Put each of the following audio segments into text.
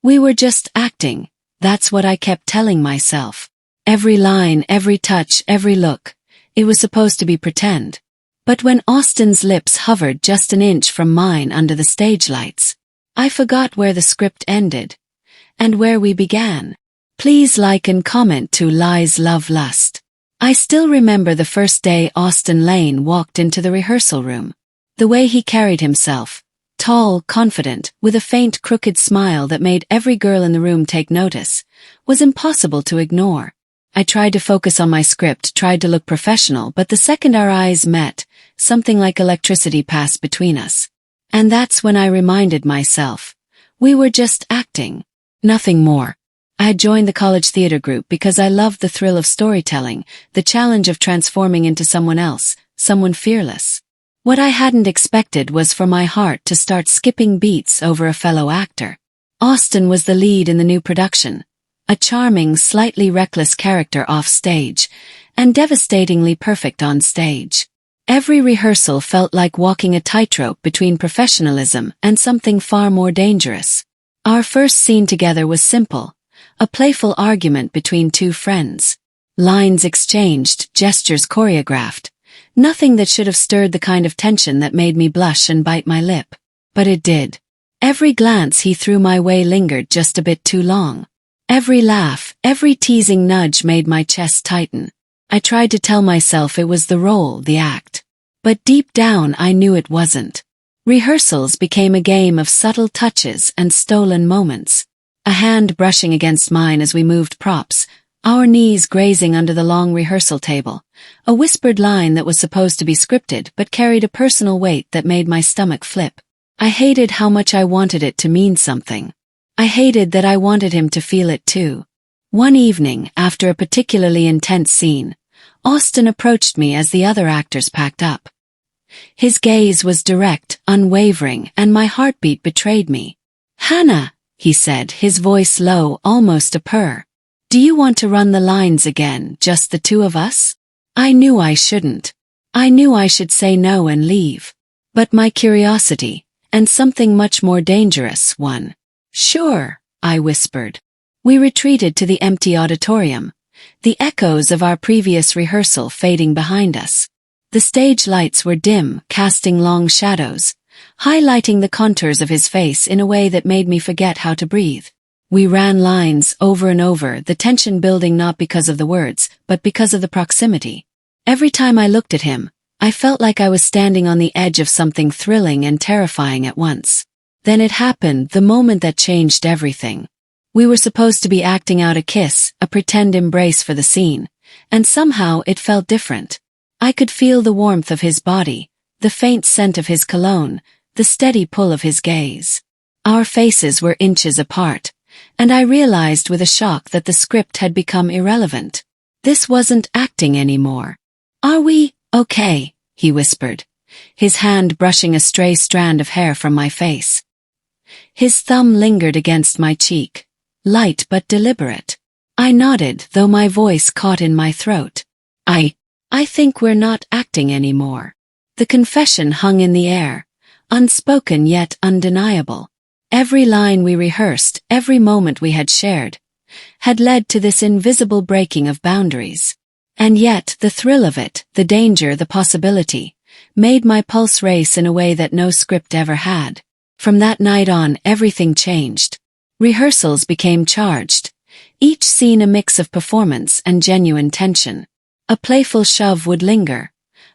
We were just acting, that's what I kept telling myself. Every line, every touch, every look, it was supposed to be pretend. But when Austen's lips hovered just an inch from mine under the stage lights, I forgot where the script ended and where we began. Please like and comment to Lies, Love, Lust. I still remember the first day Austen Lane walked into the rehearsal room. The way he carried himself, tall, confident, with a faint crooked smile that made every girl in the room take notice, was impossible to ignore. I tried to focus on my script, tried to look professional, but the second our eyes met, something like electricity passed between us. And that's when I reminded myself, we were just acting, nothing more. I had joined the college theater group because I loved the thrill of storytelling, the challenge of transforming into someone else, someone fearless. What I hadn't expected was for my heart to start skipping beats over a fellow actor. Austen was the lead in the new production, a charming, slightly reckless character off stage, and devastatingly perfect on stage. Every rehearsal felt like walking a tightrope between professionalism and something far more dangerous. Our first scene together was simple, a playful argument between two friends. Lines exchanged, gestures choreographed. Nothing that should have stirred the kind of tension that made me blush and bite my lip. But it did. Every glance he threw my way lingered just a bit too long. Every laugh, every teasing nudge made my chest tighten. I tried to tell myself it was the role, the act. But deep down I knew it wasn't. Rehearsals became a game of subtle touches and stolen moments. A hand brushing against mine as we moved props, our knees grazing under the long rehearsal table, a whispered line that was supposed to be scripted but carried a personal weight that made my stomach flip. I hated how much I wanted it to mean something. I hated that I wanted him to feel it too. One evening, after a particularly intense scene, Austen approached me as the other actors packed up. His gaze was direct, unwavering, and my heartbeat betrayed me. "Hannah," he said, his voice low, almost a purr. "Do you want to run the lines again, just the two of us?" I knew I shouldn't. I knew I should say no and leave. But my curiosity, and something much more dangerous, won. "Sure," I whispered. We retreated to the empty auditorium, the echoes of our previous rehearsal fading behind us. The stage lights were dim, casting long shadows, highlighting the contours of his face in a way that made me forget how to breathe. We ran lines over and over, the tension building not because of the words, but because of the proximity. Every time I looked at him, I felt like I was standing on the edge of something thrilling and terrifying at once. Then it happened, the moment that changed everything. We were supposed to be acting out a kiss, a pretend embrace for the scene, and somehow it felt different. I could feel the warmth of his body, the faint scent of his cologne, the steady pull of his gaze. Our faces were inches apart, and I realized with a shock that the script had become irrelevant. This wasn't acting anymore. "Are we okay?" he whispered, his hand brushing a stray strand of hair from my face. His thumb lingered against my cheek, light but deliberate. I nodded, though my voice caught in my throat. I think we're not acting anymore." The confession hung in the air, unspoken yet undeniable. Every line we rehearsed, every moment we had shared, had led to this invisible breaking of boundaries. And yet, the thrill of it, the danger, the possibility, made my pulse race in a way that no script ever had. From that night on, everything changed. Rehearsals became charged, each scene a mix of performance and genuine tension. A playful shove would linger,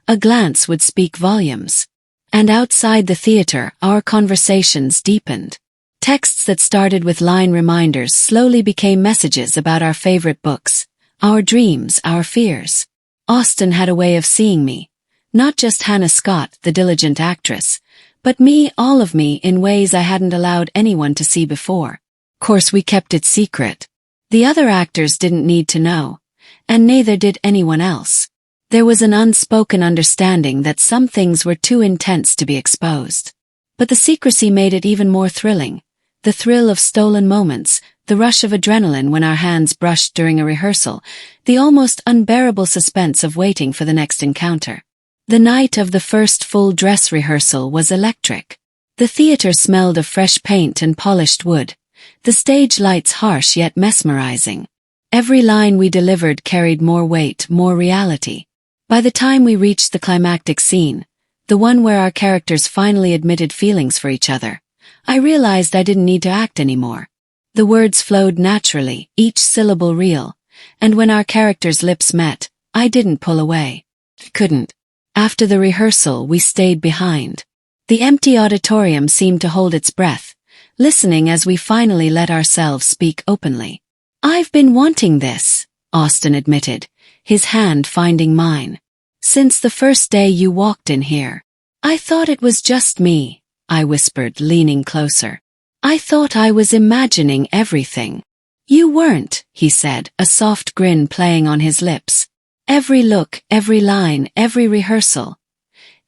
a glance would speak volumes. And outside the theater, our conversations deepened. Texts that started with line reminders slowly became messages about our favorite books, our dreams, our fears. Austen had a way of seeing me, not just Hannah Scott, the diligent actress, but me, all of me, in ways I hadn't allowed anyone to see before. Of course, we kept it secret. The other actors didn't need to know, and neither did anyone else. There was an unspoken understanding that some things were too intense to be exposed. But the secrecy made it even more thrilling. The thrill of stolen moments, the rush of adrenaline when our hands brushed during a rehearsal, the almost unbearable suspense of waiting for the next encounter. The night of the first full dress rehearsal was electric. The theater smelled of fresh paint and polished wood, the stage lights harsh yet mesmerizing. Every line we delivered carried more weight, more reality. By the time we reached the climactic scene, the one where our characters finally admitted feelings for each other, I realized I didn't need to act anymore. The words flowed naturally, each syllable real, and when our characters' lips met, I didn't pull away. Couldn't. After the rehearsal, we stayed behind. The empty auditorium seemed to hold its breath, listening as we finally let ourselves speak openly. "I've been wanting this," Austin admitted, his hand finding mine. "Since the first day you walked in here. I thought it was just me," I whispered, leaning closer. "I thought I was imagining everything." "You weren't," he said, a soft grin playing on his lips. "Every look, every line, every rehearsal.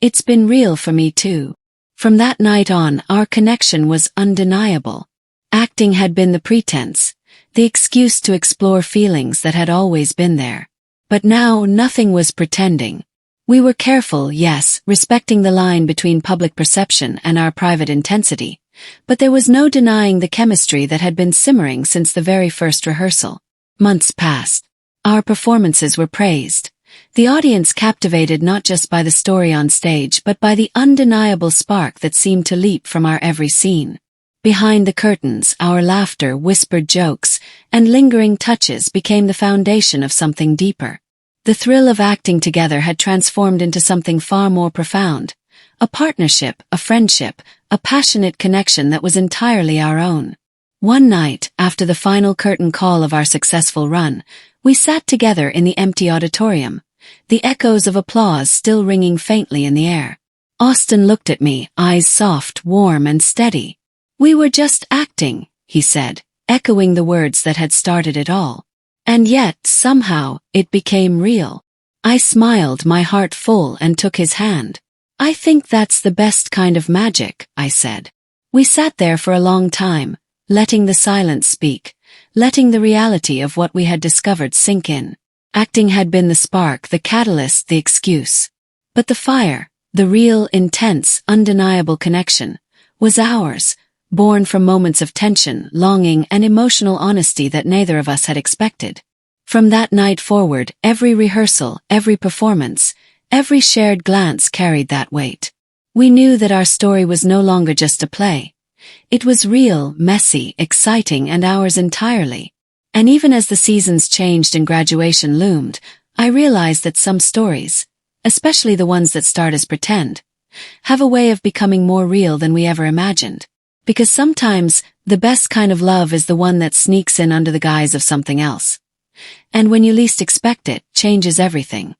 It's been real for me too." From that night on, our connection was undeniable. Acting had been the pretense, the excuse to explore feelings that had always been there. But now nothing was pretending. We were careful, yes, respecting the line between public perception and our private intensity, but there was no denying the chemistry that had been simmering since the very first rehearsal. Months passed. Our performances were praised. The audience captivated not just by the story on stage but by the undeniable spark that seemed to leap from our every scene. Behind the curtains, our laughter, whispered jokes, and lingering touches became the foundation of something deeper. The thrill of acting together had transformed into something far more profound. A partnership, a friendship, a passionate connection that was entirely our own. One night, after the final curtain call of our successful run, we sat together in the empty auditorium, the echoes of applause still ringing faintly in the air. Austin looked at me, eyes soft, warm, and steady. "We were just acting," he said, echoing the words that had started it all. And yet, somehow, it became real. I smiled, my heart full, and took his hand. "I think that's the best kind of magic," I said. We sat there for a long time, letting the silence speak, letting the reality of what we had discovered sink in. Acting had been the spark, the catalyst, the excuse. But the fire, the real, intense, undeniable connection, was ours, born from moments of tension, longing, and emotional honesty that neither of us had expected. From that night forward, every rehearsal, every performance, every shared glance carried that weight. We knew that our story was no longer just a play. It was real, messy, exciting, and ours entirely. And even as the seasons changed and graduation loomed, I realized that some stories, especially the ones that start as pretend, have a way of becoming more real than we ever imagined. Because sometimes, the best kind of love is the one that sneaks in under the guise of something else. And when you least expect it, changes everything.